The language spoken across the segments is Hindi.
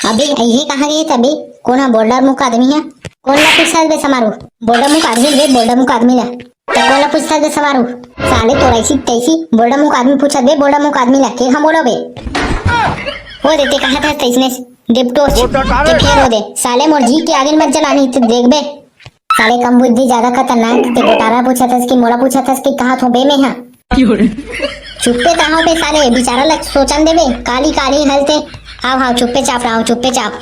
अबे ये कहाँ गए थे? अबे कोना बोल्डर मुख आदमी है? कौन ला पूछता बे समारू? बोल्डर मुख आदमी बे, बोल्डर मुख आदमी ला तो कौन ला पूछता बे समारू? साले तो ऐसी तैसी बोल्डर मुख आदमी पूछा बे, बोल्डर मुख आदमी ला के हम बोलो बे हो देते कहा था तैसने डिप्टोच के फेर हो दे साले मोर जी के आगे मत चलानी तो देख बे साले कम बुद्धि ज्यादा खतरनाक ते गोटारा पूछा था कि मोला पूछा था कि कहा थो बे में हां चुप्पे कहाँ पे साले बेचारा लग सोचन देबे काली काली हलते हाँ हाँ चुप्पे चाप रहा हूँ चुप्पे चाप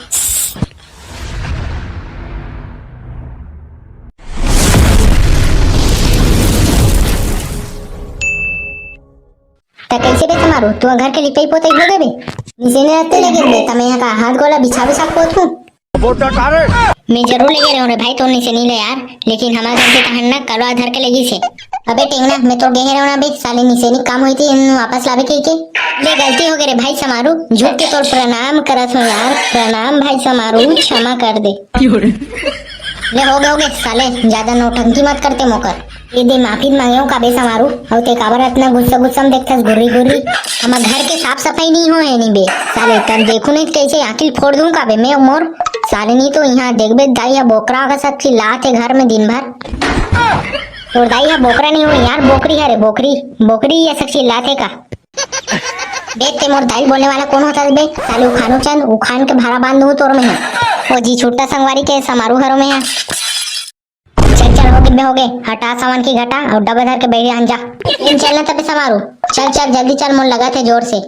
कैसे बे तुम्हारो तू घर के लिपाई पोते हो गए बे नीचे ने रहते लगे बे तमे यहाँ का हाथ गोला बिछा बिछा पोत हूँ मैं जरूर लगे रहा हूँ भाई तो नीचे नहीं ले यार लेकिन हमारे घर के कहना कलवा धर के लगी से अबे टेंगना मैं तो गए रहा बे साले नीचे नहीं काम हुई थी वापस लावे के ले गलती हो गई रे भाई समारू झुक के तो प्रणाम करत हो यार प्रणाम भाई समारू क्षमा कर दे ले हो गए साले ज्यादा नौटंकी मत करते मोकर ये दे माफी मांगे का बे समारू और ते काबर इतना गुस्सा गुस्सा में देखथस गुर्री गुर्री हमार घर के साफ सफाई नहीं हो है नहीं बे साले तब देखू नहीं कैसे आखिर फोड़ दूं का बे मैं मोर साले नहीं तो यहाँ देख बे दाई या बोकरा का सब चिल्लाते घर में दिन भर तो दाई या बोकरा नहीं हो यार बोकरी है रे बोकरी बोकरी या सब चिल्लाते का देखते मोर दाई बोलने वाला कौन होता है बे साले उखानो चंद उखान के भाड़ा बांध दू तोर में है वो जी छुट्टा संगवारी के समारू घरों में है चल चल हो गए हटा सामान की घटा और डब्बा धर के बैठे अंजा इन चलना तब समारू चल चल जल्दी चल मन लगा थे जोर से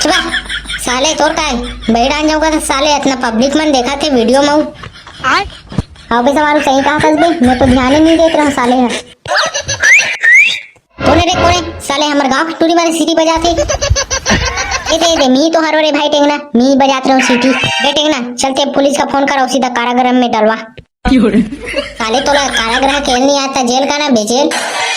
चुप साले तोर का बैठा आ जाऊंगा तो साले इतना पब्लिक मन देखा थे वीडियो में हाँ बे समारू सही कहा कस बे मैं तो ध्यान ही नहीं देख रहा हूँ साले है कोने साले हमारे गांव की टूरी मारे सीटी बजाते दे मी तो हरो रे भाई टेंगना मी बजाते रहो सीटी बे टेंगना चलते पुलिस का फोन करो सीधा कारागृह में डलवा साले तो कारागृह खेल नहीं आता जेल का ना बेजेल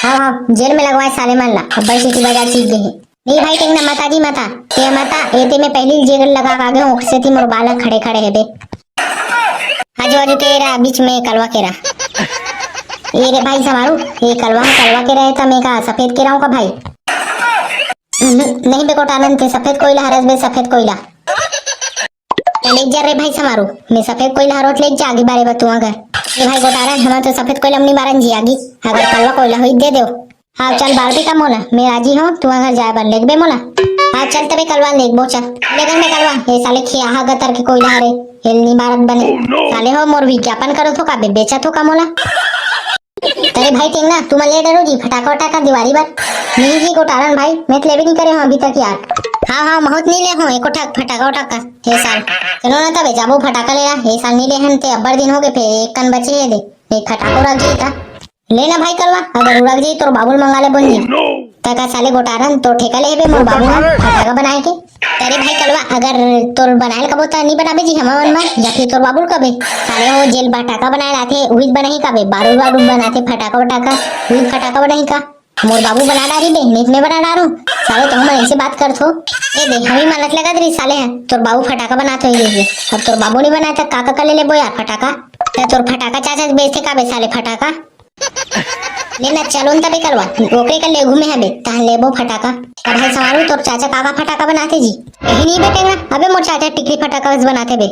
हाँ जेल में लगवाए साले मन ला अब्बा सीटी बजा सीख गए नहीं भाई टेंगना माता जी माता ते माता एते में पहली जेल लगा आगे ओक्से थी मोर बालक खड़े खड़े है बे आजू आजू तेरा बीच में कलवा केरा ये रे भाई समारू ये कलवा के रहे था मैं का सफेद के रहा का भाई नहीं बेकोट आनंद थे सफेद कोयला हरस बे सफेद कोयला लेक जा रे भाई समारू मैं सफेद कोयला हरोट लेक जा आगे बारे बतू अगर ये भाई गोटारा हम तो सफेद कोयला अपनी मारन जी आगी अगर कलवा कोयला हुई दे दो हाँ चल बारती का मोला मैं राजी हूँ तू अगर जाए बन लेक बे मोला हाँ चल तबे कलवा लेक बोचा लेकर मैं कलवा ये साले खिया गतर के कोयला हरे हेलनी भारत बने साले हो मोर विज्ञापन करो तो का बेचा तो का मोला तेरे भाई टेंगना तुम ले डरो जी फटाका वटाका दिवाली बार नहीं जी गोटारन भाई मैं तो ले भी नहीं करे हूँ अभी तक यार हाँ बहुत नहीं ले हूँ एको फटाका वटाका ये साल चलो ना तबे जाबो फटाका ले ये साल नहीं ले हन ते अब्बर दिन हो गए फिर एक कन बचे है दे एक फटाको रख जी था लेना भाई कलवा अगर उड़क जी तो बाबुल मंगा ले बोल जी तका साले गोटारन तो ठेका ले बे मोर बाबू फटाका बनाए के तेरे भाई कलवा अगर तोर बनाए कबो तो नहीं बनाबे जी हमन में या फिर तोर बाबुल कबे साले हो जेल फटाका बनाए लाथे उही बनाही कबे बारूद बारूद बनाते फटाका वटाका उही फटाका बनाही का मोर बाबू बना डारी बे नीच में बना डारू साले तो हम ऐसे बात कर थो ए दे हमी मनत लगा दरी साले है तोर बाबू फटाका बनाते हो ये अब तोर बाबू नहीं बनाता काका का ले ले बो यार फटाका तोर फटाका चाचा बेचते का बे साले फटाका लेना चलो तबे कलवा ओकरे का ले घूमे है बे तहन लेबो फटाका अब भाई समारू तोर चाचा काका फटाका बनाते जी यही नहीं बेटेगा अबे मोर चाचा टिकरी फटाका बनाते बे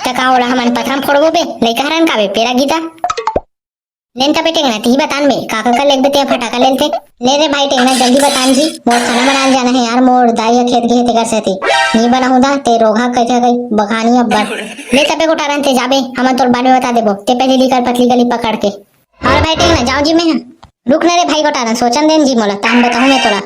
टका ओला हमन पथरम फोड़बो बे लइका हरन का बे पेरा गीता लेन का बेटेगा ती बतान में काका का लेक बेटे फटाका लेते ले रे भाई टेंगना जल्दी बतान जी मोर खाना बनाने जाना है यार मोर दाई खेत गए थे कर से नहीं बना हुदा ते रोगा कैसे गई बखानी अब्बर ले तबे गोटारन ते जाबे हम तोर बारे बता देबो ते पहले लेकर पतली गली पकड़ के और भाई टेंगना जाओ जी में रुक ना रे भाई गोटारन सोचन देन जी मोला ताम बताऊं मैं तोरा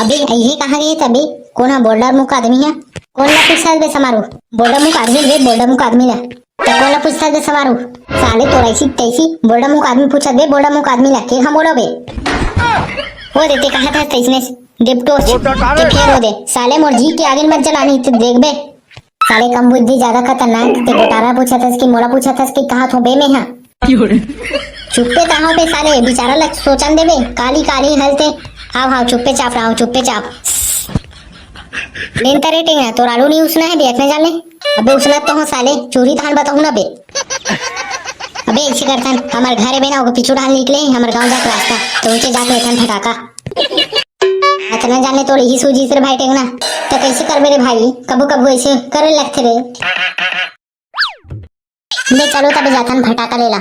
अबे ये कहां गए तबे कोना बोल्डर मुख आदमी है कौन ला पूछता बे समारू बोल्डर मुख आदमी बे बोल्डर मुख आदमी ला तो कौन ला पूछता बे समारू साले तो ऐसी तैसी बोल्डर मुख आदमी पूछा बे बोल्डर मुख आदमी ला के हम बोलो बे हो देते कहा था तैसने डिप्टोच के फेर हो दे साले मोर जी के आगे मत चलानी तो देख बे साले कम बुद्धि ज्यादा खतरनाक ते गोटारा पूछा था कि मोला पूछा था कि कहां थो बे में हां चुप्पे कहाँ पे साले बेचारा लग सोचन देबे काली काली हलते हाँ चुप्पे चाप रहा हूँ चुप्पे चाप लेन तरे टेंगा तो आलू नहीं उसना है देखने जाने अबे उसना तो हो साले चोरी थान बताऊं ना बे अबे ऐसे करथन हमारे घरे बेना होगा पिछू ढाल निकले हमारे गांव जाके रास्ता तो ऊंचे जाके थन फटाका इतना जाने तो ही सूझी रे भाई टेंगना तो कैसे करबे रे भाई कबू कबू ऐसे करे लगते रे ले चलो तब जातन फटाका लेला